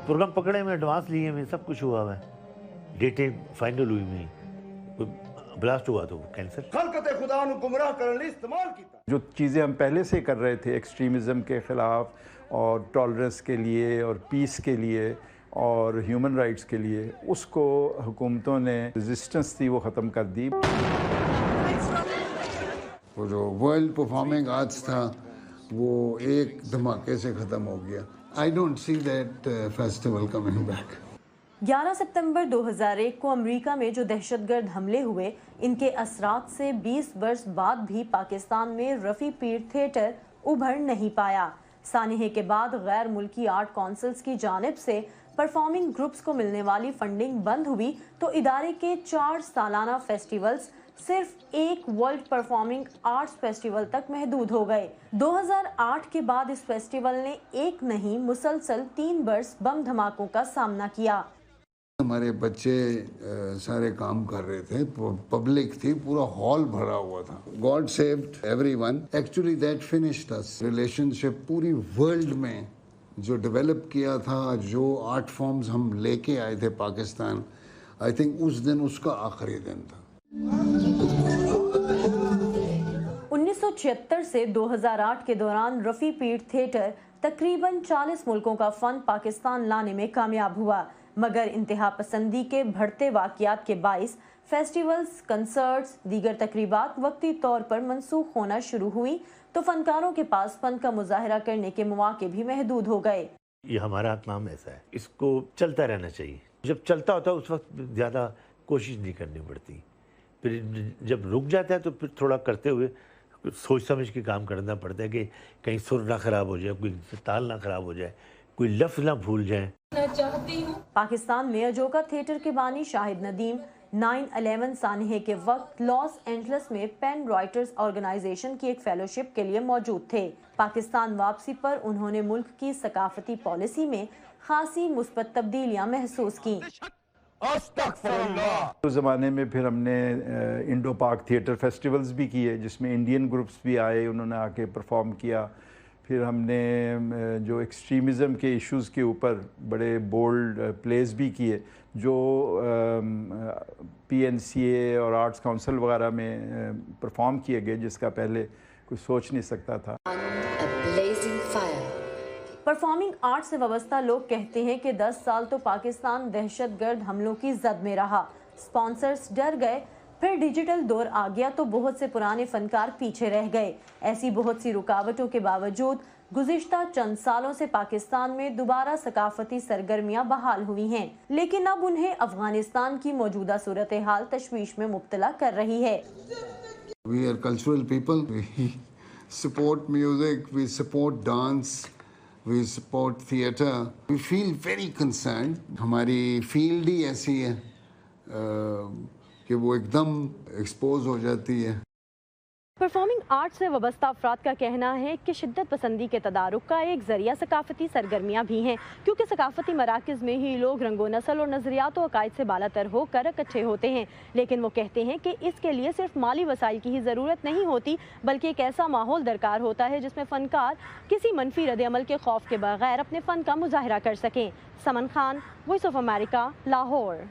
Programme पकड़े में, advance लिए में, सब कुछ हुआ है, डेटें फाइनल हुई में, ब्लास्ट हुआ तो कैंसिल। खलकत खुदा नु गुमराह करने लिए इस्तेमाल कीता। जो चीज़ें हम पहले से कर रहे थे एक्सट्रीमिज़म के ख़िलाफ़ और टॉलरेंस के लिए और पीस के लिए और ह्यूमन राइट्स के लिए, उसको हुकूमतों ने रेजिस्टेंस थी वो ख़त्म कर दी। वो जो वर्ल्ड परफॉर्मिंग आर्ट्स था वो एक धमाके से ख़त्म हो गया। I don't see that festival coming back. 11 सितंबर 2001 को अमेरिका में जो दहशतगर्द हमले हुए, इनके असरात से 20 वर्ष बाद भी पाकिस्तान में रफ़ी पीर थिएटर उभर नहीं पाया। सानहे के बाद गैर मुल्की आर्ट काउंसिल्स की जानिब से परफॉर्मिंग ग्रुप्स को मिलने वाली फंडिंग बंद हुई तो इदारे के 4 सालाना फेस्टिवल्स सिर्फ एक वर्ल्ड परफॉर्मिंग आर्ट्स फेस्टिवल तक महदूद हो गए। 2008 के बाद इस फेस्टिवल ने एक नहीं मुसलसल 3 बरस बम धमाकों का सामना किया। हमारे बच्चे सारे काम कर रहे थे, पब्लिक थी, पूरा हॉल भरा हुआ था। God saved everyone. Actually that finished us. Relationship पूरी वर्ल्ड में जो डेवलप किया था, जो आर्ट फॉर्म्स हम लेके आए थे पाकिस्तान, आई थिंक उस दिन उसका आखिरी दिन था। 1976 से 2008 के दौरान रफ़ी पीर थिएटर तकरीबन 40 मुल्कों का फन पाकिस्तान लाने में कामयाब हुआ, मगर इंतहा पसंदी के बढ़ते वाक़यात के बाइस फेस्टिवल्स, कंसर्ट्स, दीगर तकरीबात वक्ती तौर पर मनसूख होना शुरू हुई तो फनकारों के पास फन का मुजाहरा करने के मौके भी महदूद हो गए। ये हमारा काम ऐसा है, इसको चलता रहना चाहिए। जब चलता होता है उस वक्त ज़्यादा कोशिश नहीं करनी पड़ती, फिर जब रुक जाता है तो फिर थोड़ा करते हुए सोच समझ के काम करना पड़ता है कि कहीं सुर ना ख़राब हो जाए, कोई ताल ना ख़राब हो जाए, कोई लफ्ज़ ना भूल जाए। पाकिस्तान में अजोका थिएटर के बानी शाहिद नदीम 9/11 सानहे के वक्त लॉस एंजल्स में पेन राइटर्स ऑर्गेनाइजेशन की एक फेलोशिप के लिए मौजूद थे। पाकिस्तान वापसी पर उन्होंने मुल्क की सकाफती पॉलिसी में खासी मुस्बत तब्दीलियां महसूस की। उस ज़माने में फिर हमने इंडो पाक थिएटर फेस्टिवल्स भी किए, जिसमें इंडियन ग्रुप्स भी आए, उन्होंने आके परफॉर्म किया। फिर हमने जो एक्सट्रीमिज़म के इश्यूज़ के ऊपर बड़े बोल्ड प्लेस भी किए, जो PNCA और आर्ट्स काउंसिल वगैरह में परफॉर्म किए गए, जिसका पहले कोई सोच नहीं सकता था। परफॉर्मिंग आर्ट से वाबस्ता लोग कहते हैं कि 10 साल तो पाकिस्तान दहशतगर्द हमलों की जद में रहा, स्पॉन्सर्स डर गए, फिर डिजिटल दौर आ गया तो बहुत से पुराने फनकार पीछे रह गए। ऐसी बहुत सी रुकावटों के बावजूद गुज़िश्ता चंद सालों से पाकिस्तान में दोबारा सकाफती सरगर्मियां बहाल हुई हैं, लेकिन अब उन्हें अफगानिस्तान की मौजूदा सूरत हाल तशवीश में मुब्तला कर रही है। We are cultural people. We support music, we support dance, we support theatre. We feel very concerned. हमारी फील्ड ही ऐसी है कि वो एकदम एक्सपोज हो जाती है। परफॉर्मिंग आर्ट से वाबस्ता अफराद का कहना है कि शिद्दत पसंदी के तदारुक का एक जरिया सकाफती सरगर्मियाँ भी हैं, क्योंकि सकाफती मराकज़ में ही लोग रंगो नस्ल और नज़रियात व अकायद से बालातर होकर इकट्ठे होते हैं। लेकिन वो कहते हैं कि इसके लिए सिर्फ माली वसाइल की ही ज़रूरत नहीं होती, बल्कि एक ऐसा माहौल दरकार होता है जिसमें फ़नकार किसी मनफी रद्द-ए-अमल के खौफ के बगैर अपने फ़न का मुजाहरा कर सकें। Saman Khan, voice of America, Lahore.